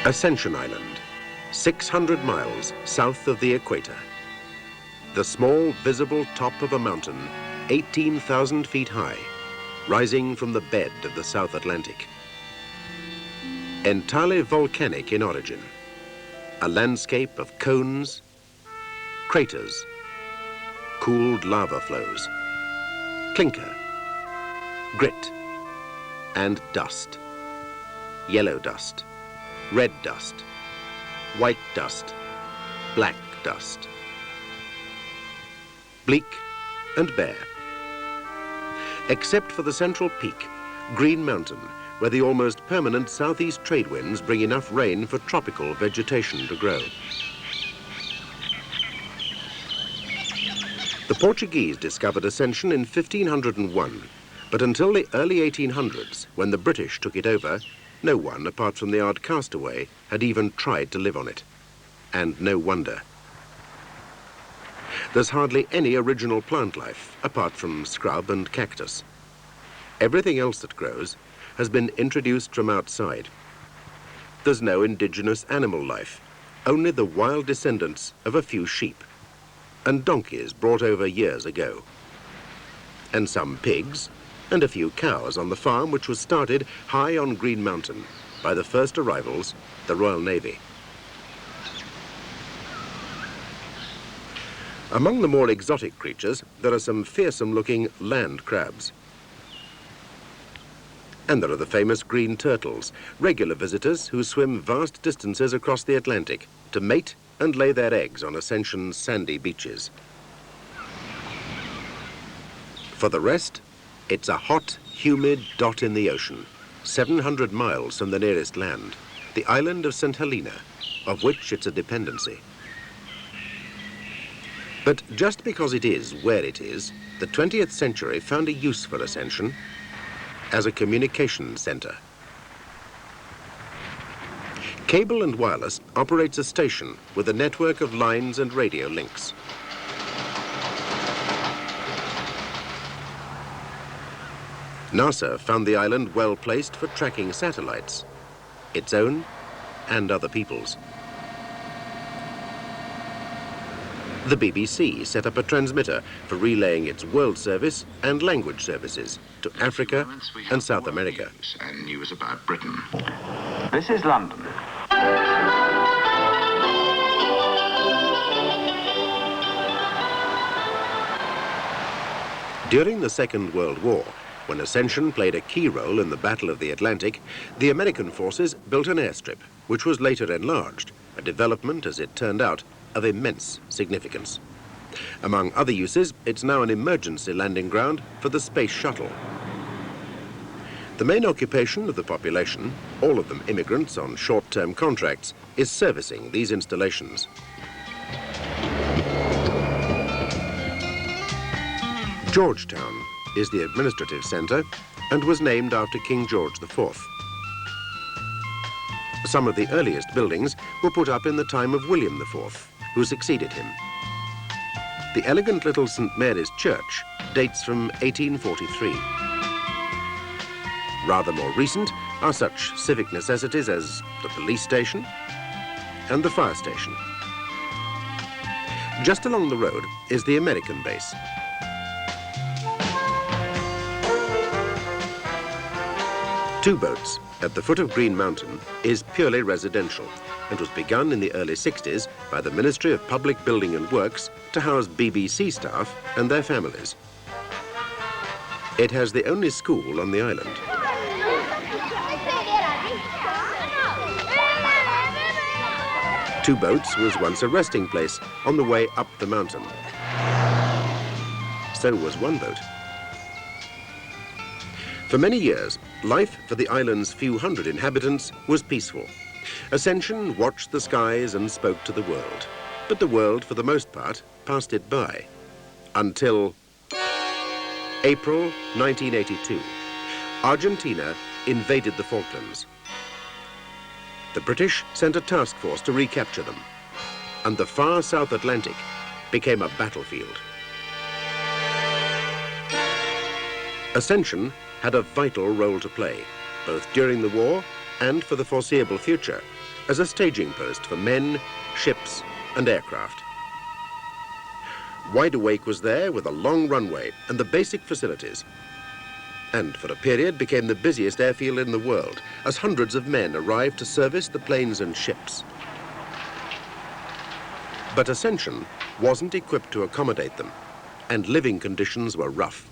Ascension Island, 600 miles south of the equator. The small visible top of a mountain, 18,000 feet high, rising from the bed of the South Atlantic. Entirely volcanic in origin, a landscape of cones, craters, cooled lava flows, clinker, grit, and dust. Yellow dust, red dust, white dust, black dust. Bleak and bare. Except for the central peak, Green Mountain, where the almost permanent southeast trade winds bring enough rain for tropical vegetation to grow. The Portuguese discovered Ascension in 1501, but until the early 1800s, when the British took it over, no one, apart from the odd castaway, had even tried to live on it. And no wonder. There's hardly any original plant life, apart from scrub and cactus. Everything else that grows has been introduced from outside. There's no indigenous animal life, only the wild descendants of a few sheep, and donkeys brought over years ago, and some pigs, and a few cows on the farm which was started high on Green Mountain by the first arrivals, the Royal Navy. Among the more exotic creatures, there are some fearsome-looking land crabs. And there are the famous green turtles, regular visitors who swim vast distances across the Atlantic to mate and lay their eggs on Ascension's sandy beaches. For the rest, it's a hot, humid dot in the ocean, 700 miles from the nearest land, the island of St. Helena, of which it's a dependency. But just because it is where it is, the 20th century found a use for Ascension as a communications center. Cable and Wireless operates a station with a network of lines and radio links. NASA found the island well placed for tracking satellites, its own and other people's. The BBC set up a transmitter for relaying its world service and language services to Africa and South America. And news about Britain. This is London. During the Second World War, when Ascension played a key role in the Battle of the Atlantic, the American forces built an airstrip, which was later enlarged, a development, as it turned out, of immense significance. Among other uses, it's now an emergency landing ground for the space shuttle. The main occupation of the population, all of them immigrants on short-term contracts, is servicing these installations. Georgetown is the administrative center and was named after King George IV. Some of the earliest buildings were put up in the time of William IV, who succeeded him. The elegant little St. Mary's Church dates from 1843. Rather more recent are such civic necessities as the police station and the fire station. Just along the road is the American base. Two Boats at the foot of Green Mountain is purely residential and was begun in the early 60s by the Ministry of Public Building and Works to house BBC staff and their families. It has the only school on the island. Two Boats was once a resting place on the way up the mountain. So was One Boat. For many years, life for the island's few hundred inhabitants was peaceful. Ascension watched the skies and spoke to the world, but the world, for the most part, passed it by. Until April 1982, Argentina invaded the Falklands. The British sent a task force to recapture them, and the far South Atlantic became a battlefield. Ascension had a vital role to play, both during the war and for the foreseeable future, as a staging post for men, ships and aircraft. Wide Awake was there with a long runway and the basic facilities, and for a period became the busiest airfield in the world as hundreds of men arrived to service the planes and ships. But Ascension wasn't equipped to accommodate them, and living conditions were rough.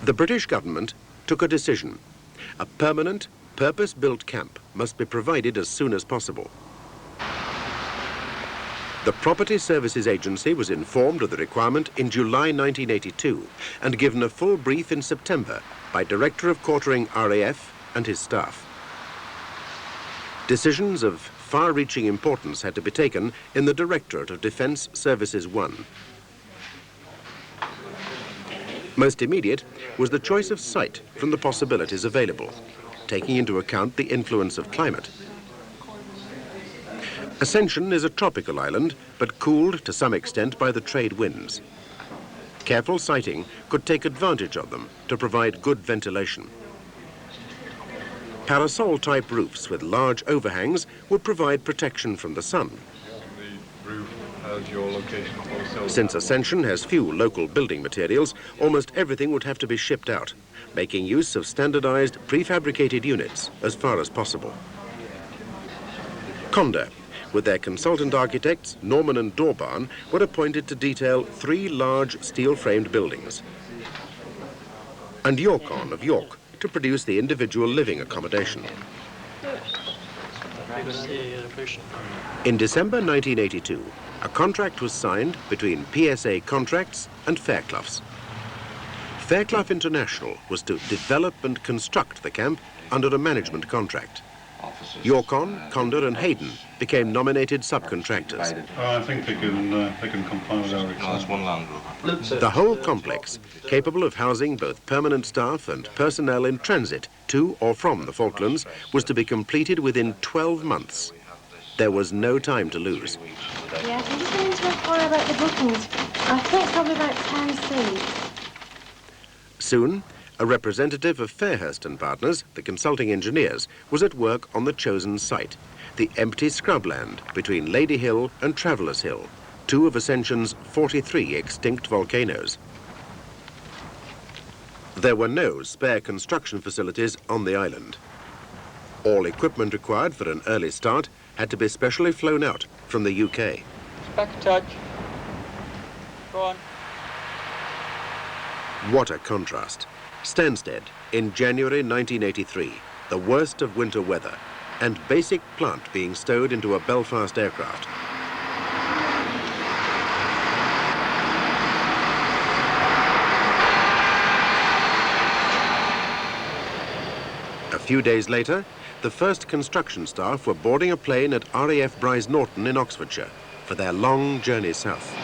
The British government took a decision. A permanent, purpose-built camp must be provided as soon as possible. The Property Services Agency was informed of the requirement in July 1982 and given a full brief in September by Director of Quartering RAF and his staff. Decisions of far-reaching importance had to be taken in the Directorate of Defence Services 1. Most immediate was the choice of site from the possibilities available, taking into account the influence of climate. Ascension is a tropical island, but cooled to some extent by the trade winds. Careful siting could take advantage of them to provide good ventilation. Parasol-type roofs with large overhangs would provide protection from the sun. The roof has your location also. Since Ascension has few local building materials, almost everything would have to be shipped out, making use of standardized prefabricated units as far as possible. Conda, with their consultant architects, Norman and Dorbarn, were appointed to detail 3 large steel-framed buildings, and Yorkon of York to produce the individual living accommodation. In December 1982, a contract was signed between PSA Contracts and Fairclough's. Fairclogh International was to develop and construct the camp under a management contract. Yorkon, Condor and Hayden became nominated subcontractors. I think they can comply with our requirements. The whole complex, capable of housing both permanent staff and personnel in transit to or from the Falklands, was to be completed within 12 months. There was no time to lose. Yes, I'm just going to inquire about the bookings. I think probably about 10 seats. Soon, a representative of Fairhurst and Partners, the consulting engineers, was at work on the chosen site, the empty scrubland between Lady Hill and Travellers Hill, 2 of Ascension's 43 extinct volcanoes. There were no spare construction facilities on the island. All equipment required for an early start had to be specially flown out from the UK. Back a touch. Go on. What a contrast. Stansted, in January 1983, the worst of winter weather, and basic plant being stowed into a Belfast aircraft. A few days later, the first construction staff were boarding a plane at RAF Bryce Norton in Oxfordshire for their long journey south.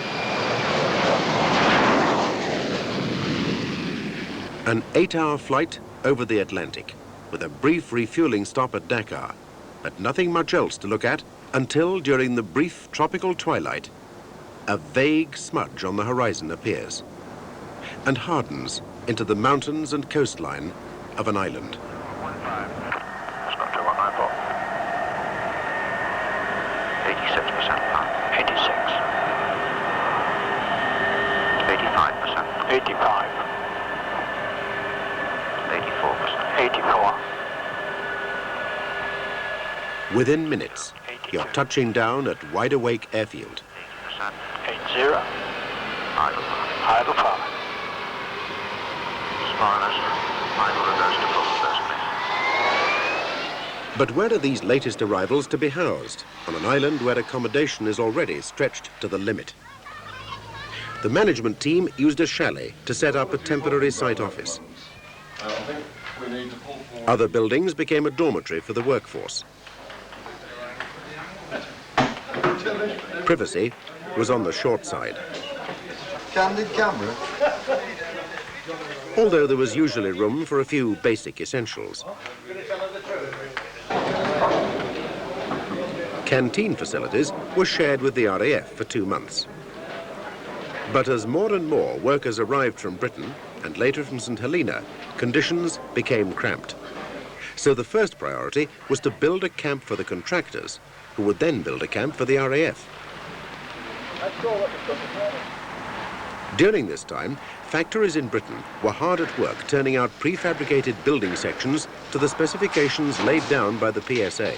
An 8-hour flight over the Atlantic, with a brief refueling stop at Dakar, but nothing much else to look at until, during the brief tropical twilight, a vague smudge on the horizon appears and hardens into the mountains and coastline of an island. 86%. 86. 85%. 85. 84%. 84. Within minutes, you're touching down at Wide Awake Airfield. 80%. 80. Idle. Idle 5. Foreigners. Idle reverse to full reverse, please. But where are these latest arrivals to be housed, on an island where accommodation is already stretched to the limit? The management team used a chalet to set up a temporary site office. Other buildings became a dormitory for the workforce. Privacy was on the short side. Candid camera. Although there was usually room for a few basic essentials. Canteen facilities were shared with the RAF for 2 months. But as more and more workers arrived from Britain, and later from St. Helena, conditions became cramped. So the first priority was to build a camp for the contractors, who would then build a camp for the RAF. During this time, factories in Britain were hard at work turning out prefabricated building sections to the specifications laid down by the PSA.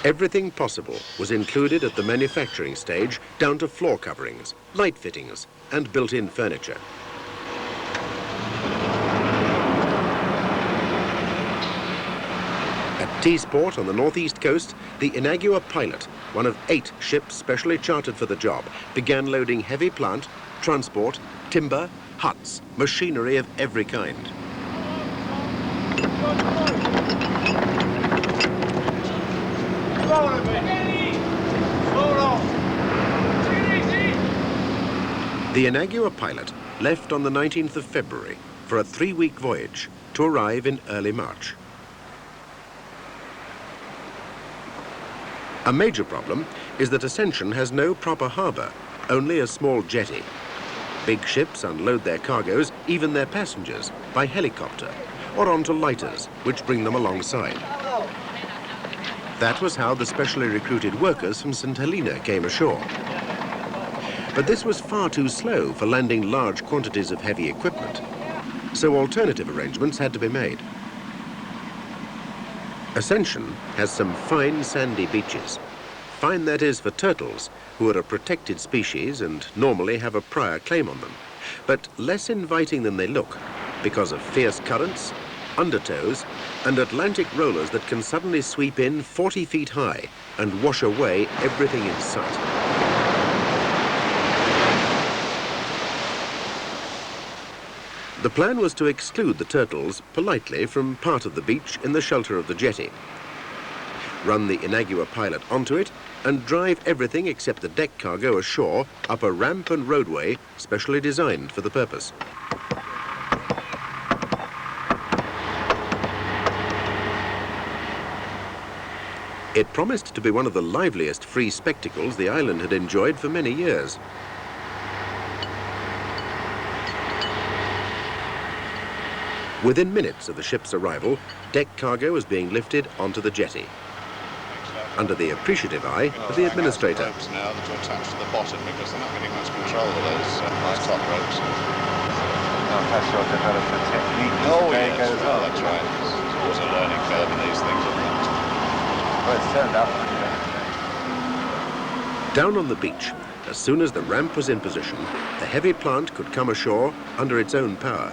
Everything possible was included at the manufacturing stage, down to floor coverings, light fittings, and built-in furniture. At Teesport on the northeast coast, the Inagua Pilot, one of 8 ships specially chartered for the job, began loading heavy plant, transport, timber, huts, machinery of every kind. The Inagua Pilot left on the 19th of February for a 3-week voyage to arrive in early March. A major problem is that Ascension has no proper harbour, only a small jetty. Big ships unload their cargoes, even their passengers, by helicopter or onto lighters, which bring them alongside. That was how the specially recruited workers from St. Helena came ashore. But this was far too slow for landing large quantities of heavy equipment, so alternative arrangements had to be made. Ascension has some fine sandy beaches. Fine, that is, for turtles, who are a protected species and normally have a prior claim on them, but less inviting than they look because of fierce currents, undertows, and Atlantic rollers that can suddenly sweep in 40 feet high and wash away everything in sight. The plan was to exclude the turtles politely from part of the beach in the shelter of the jetty, run the Inagua Pilot onto it, and drive everything except the deck cargo ashore up a ramp and roadway specially designed for the purpose. It promised to be one of the liveliest free spectacles the island had enjoyed for many years. Within minutes of the ship's arrival, deck cargo was being lifted onto the jetty, under the appreciative eye of the administrator. Ropes now that are attached to the bottom because they're not getting much control of those top ropes. That's your development technique. Oh yes, well, that's right. There's always a learning curve in these things, isn't there? Well, it's turned out. Down on the beach, as soon as the ramp was in position, the heavy plant could come ashore under its own power.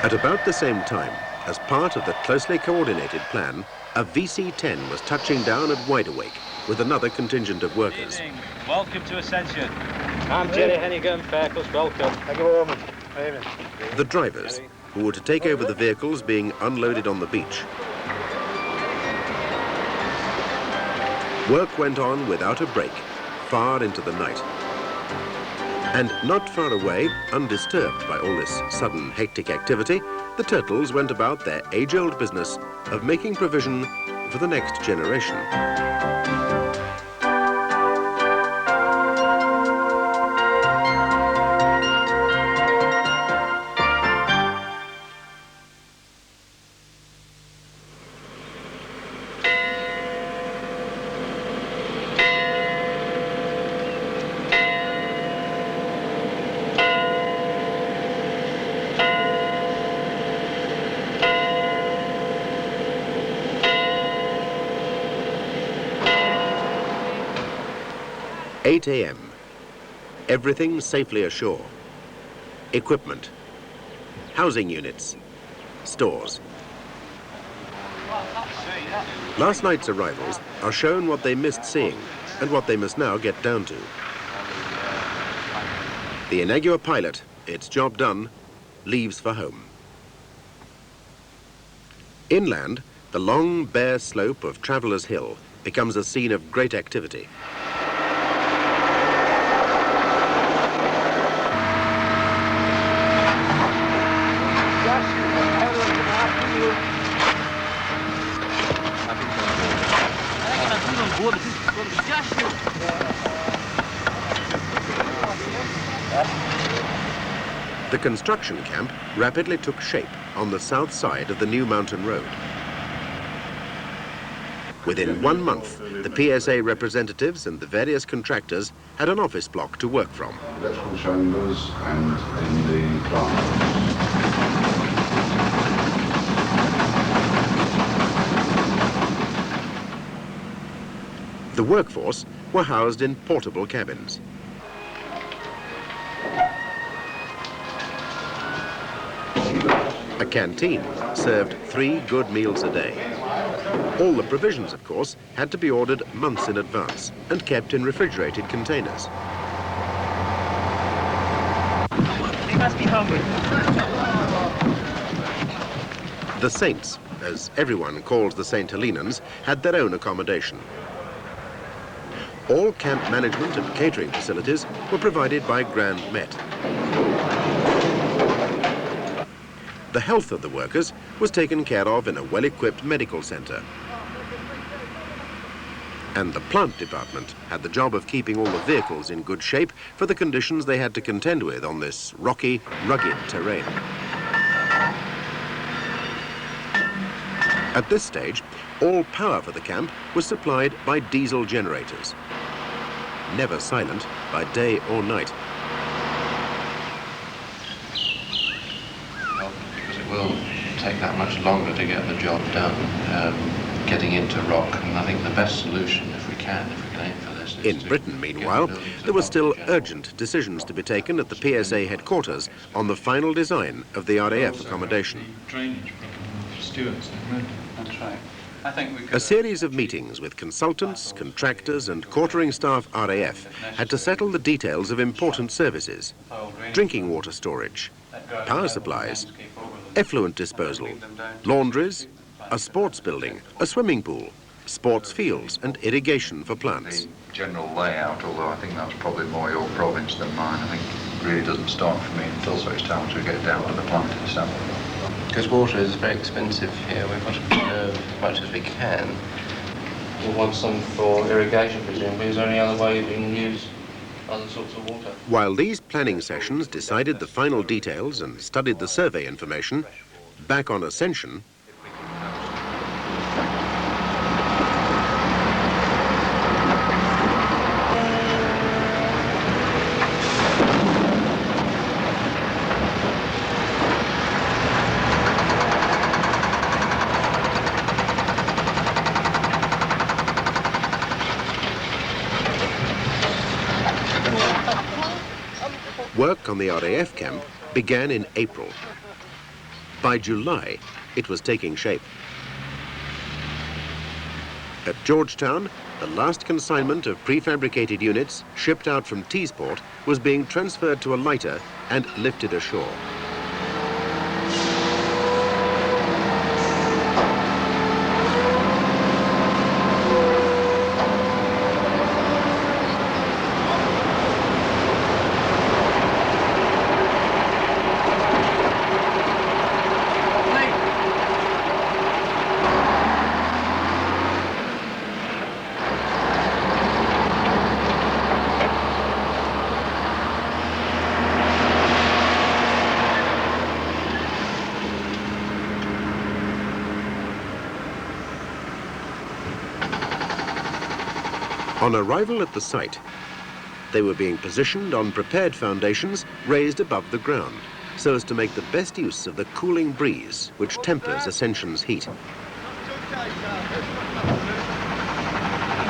At about the same time, as part of the closely coordinated plan, a VC-10 was touching down at Wideawake with another contingent of workers. Good evening. Welcome to Ascension. I'm Jerry Hennigan, Fairclogh, welcome. Thank you very much. The drivers, who were to take over the vehicles being unloaded on the beach. Work went on without a break, far into the night. And not far away, undisturbed by all this sudden hectic activity, the turtles went about their age-old business of making provision for the next generation. 8 a.m. Everything safely ashore. Equipment, housing units, stores. Last night's arrivals are shown what they missed seeing and what they must now get down to. The Inagua pilot, its job done, leaves for home. Inland, the long, bare slope of Traveller's Hill becomes a scene of great activity. The construction camp rapidly took shape on the south side of the new mountain road. Within 1 month, the PSA representatives and the various contractors had an office block to work from. Electrical chambers and in the plant. The workforce were housed in portable cabins. A canteen served 3 good meals a day. All the provisions, of course, had to be ordered months in advance and kept in refrigerated containers. He must be hungry. The Saints, as everyone calls the St. Helenians, had their own accommodation. All camp management and catering facilities were provided by Grand Met. The health of the workers was taken care of in a well-equipped medical centre. And the plant department had the job of keeping all the vehicles in good shape for the conditions they had to contend with on this rocky, rugged terrain. At this stage, all power for the camp was supplied by diesel generators, never silent by day or night. Because it will take that much longer to get the job done, getting into rock, and I think the best solution, if we can aim for this, is In Britain, meanwhile, there were still urgent decisions to be taken at the PSA headquarters on the final design of the RAF accommodation. Drainage problem for stewards. That's right. I think we could, A series of meetings with consultants, contractors and quartering staff RAF had to settle the details of important services: drinking water storage, power supplies, effluent disposal, laundries, a sports building, a swimming pool, sports fields and irrigation for plants. The general layout, although I think that's probably more your province than mine, I think it really doesn't start for me until such time as we get down to the plant itself. because water is very expensive here, we've got to preserve as much as we can. We'll want some for irrigation, presumably. Is there any other way we can use other sorts of water? While these planning sessions decided the final details and studied the survey information, back on Ascension, work on the RAF camp began in April. By July, it was taking shape. At Georgetown, the last consignment of prefabricated units shipped out from Teesport was being transferred to a lighter and lifted ashore. On arrival at the site, they were being positioned on prepared foundations raised above the ground, so as to make the best use of the cooling breeze which tempers Ascension's heat.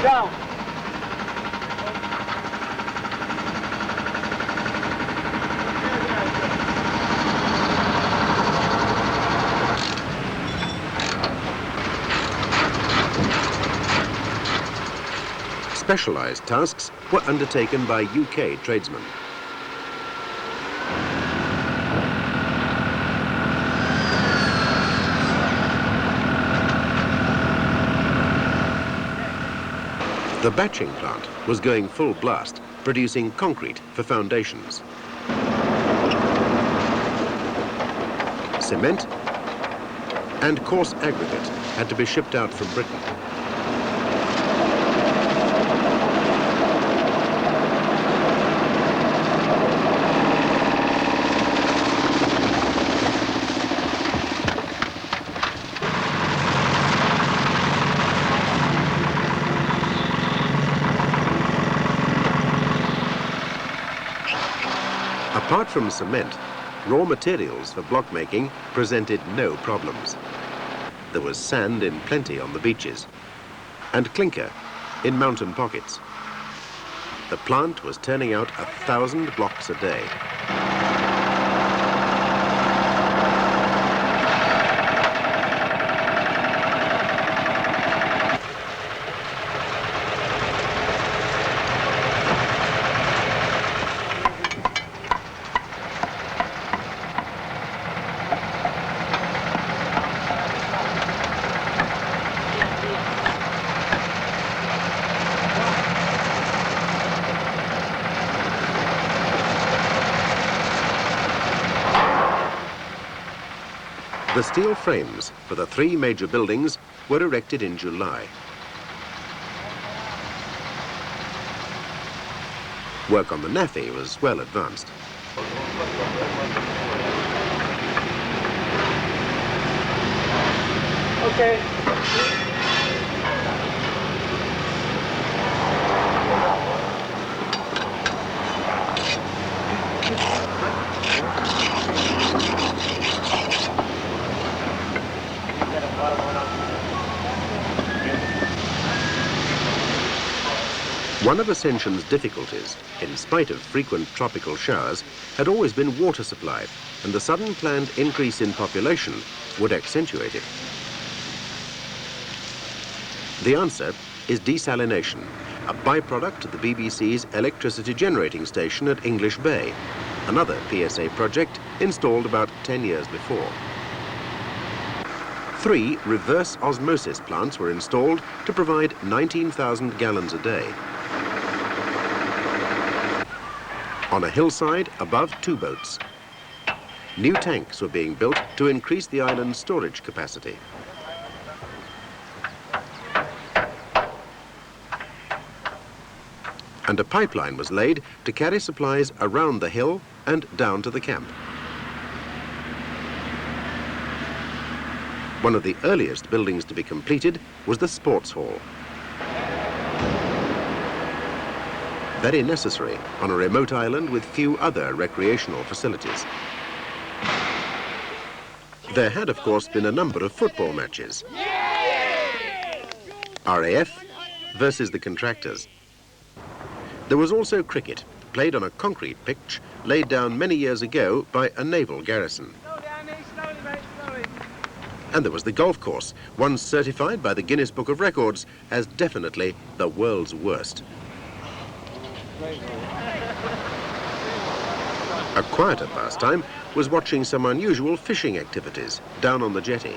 Down. specialised tasks were undertaken by UK tradesmen. The batching plant was going full blast, producing concrete for foundations. Cement and coarse aggregate had to be shipped out from Britain. Apart from cement, raw materials for block making presented no problems. There was sand in plenty on the beaches and clinker in mountain pockets. The plant was turning out 1,000 blocks a day. The steel frames for the 3 major buildings were erected in July. Work on the NAFI was well advanced. Okay. One of Ascension's difficulties, in spite of frequent tropical showers, had always been water supply, and the sudden planned increase in population would accentuate it. The answer is desalination, a byproduct of the BBC's electricity generating station at English Bay, another PSA project installed about 10 years before. 3 reverse osmosis plants were installed to provide 19,000 gallons a day. On a hillside above 2 boats, new tanks were being built to increase the island's storage capacity. And a pipeline was laid to carry supplies around the hill and down to the camp. One of the earliest buildings to be completed was the sports hall. Very necessary on a remote island with few other recreational facilities. There had, of course, been a number of football matches. RAF versus the contractors. There was also cricket, played on a concrete pitch laid down many years ago by a naval garrison. And there was the golf course, once certified by the Guinness Book of Records as definitely the world's worst. A quieter pastime was watching some unusual fishing activities down on the jetty.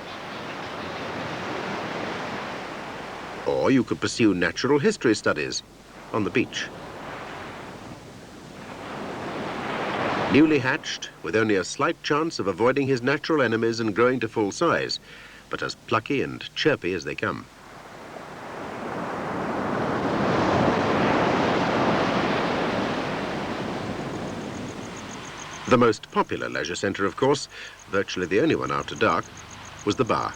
Or you could pursue natural history studies on the beach. Newly hatched, with only a slight chance of avoiding his natural enemies and growing to full size, but as plucky and chirpy as they come. The most popular leisure centre, of course, virtually the only one after dark, was the bar.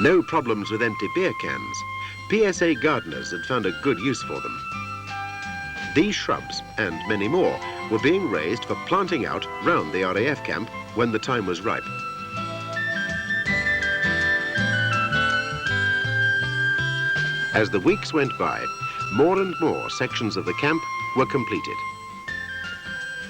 No problems with empty beer cans. PSA gardeners had found a good use for them. These shrubs, and many more, were being raised for planting out round the RAF camp when the time was ripe. As the weeks went by, more and more sections of the camp were completed.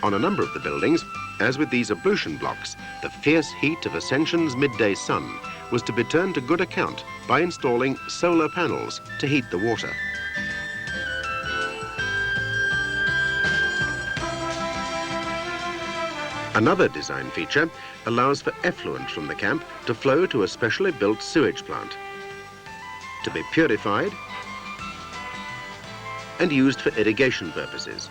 On a number of the buildings, as with these ablution blocks, the fierce heat of Ascension's midday sun was to be turned to good account by installing solar panels to heat the water. Another design feature allows for effluent from the camp to flow to a specially built sewage plant, to be purified and used for irrigation purposes,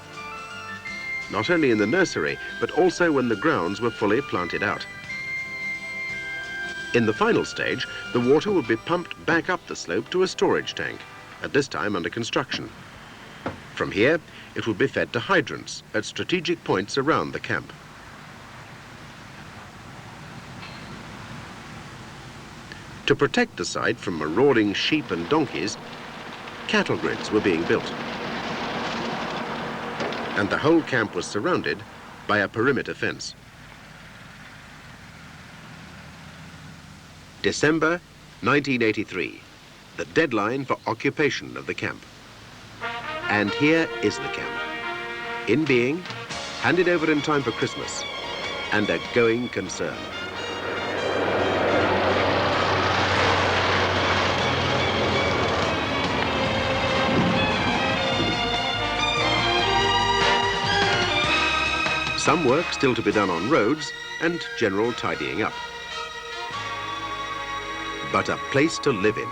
not only in the nursery, but also when the grounds were fully planted out. In the final stage, the water would be pumped back up the slope to a storage tank, at this time under construction. From here, it would be fed to hydrants at strategic points around the camp. To protect the site from marauding sheep and donkeys, cattle grids were being built. And the whole camp was surrounded by a perimeter fence. December 1983, the deadline for occupation of the camp. And here is the camp, in being, handed over in time for Christmas, and a going concern. Some work still to be done on roads and general tidying up. But a place to live in.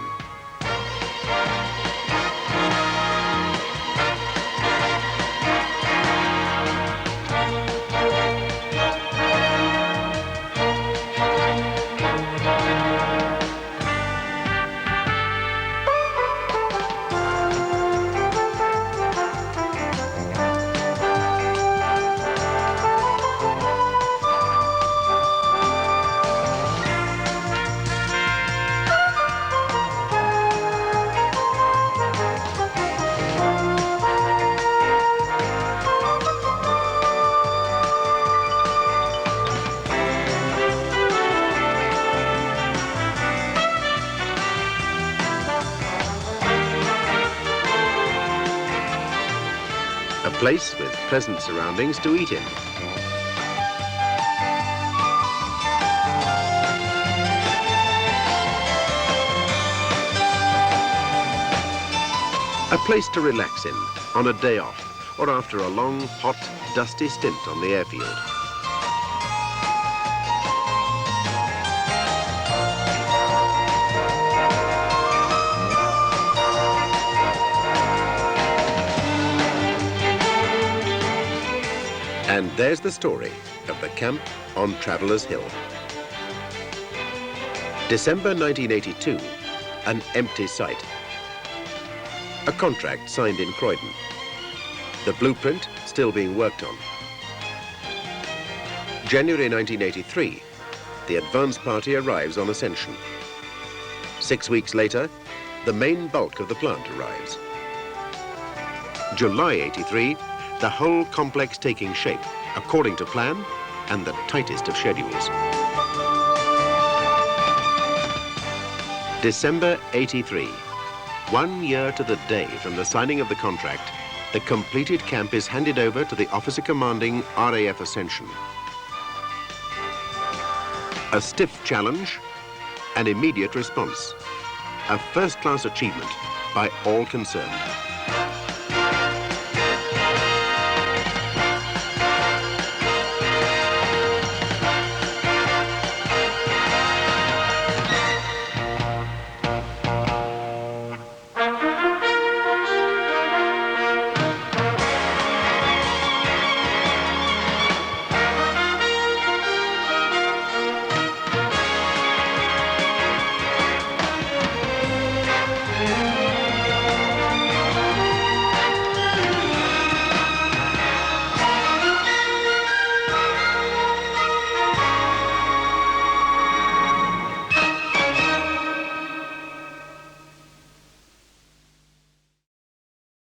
A place with pleasant surroundings to eat in. A place to relax in on a day off or after a long, hot, dusty stint on the airfield. And there's the story of the camp on Traveller's Hill. December 1982, an empty site. A contract signed in Croydon. The blueprint still being worked on. January 1983, the advance party arrives on Ascension. 6 weeks later, the main bulk of the plant arrives. July 83, the whole complex taking shape, according to plan and the tightest of schedules. December 83, 1 year to the day from the signing of the contract, the completed camp is handed over to the officer commanding RAF Ascension. A stiff challenge, an immediate response, a first-class achievement by all concerned.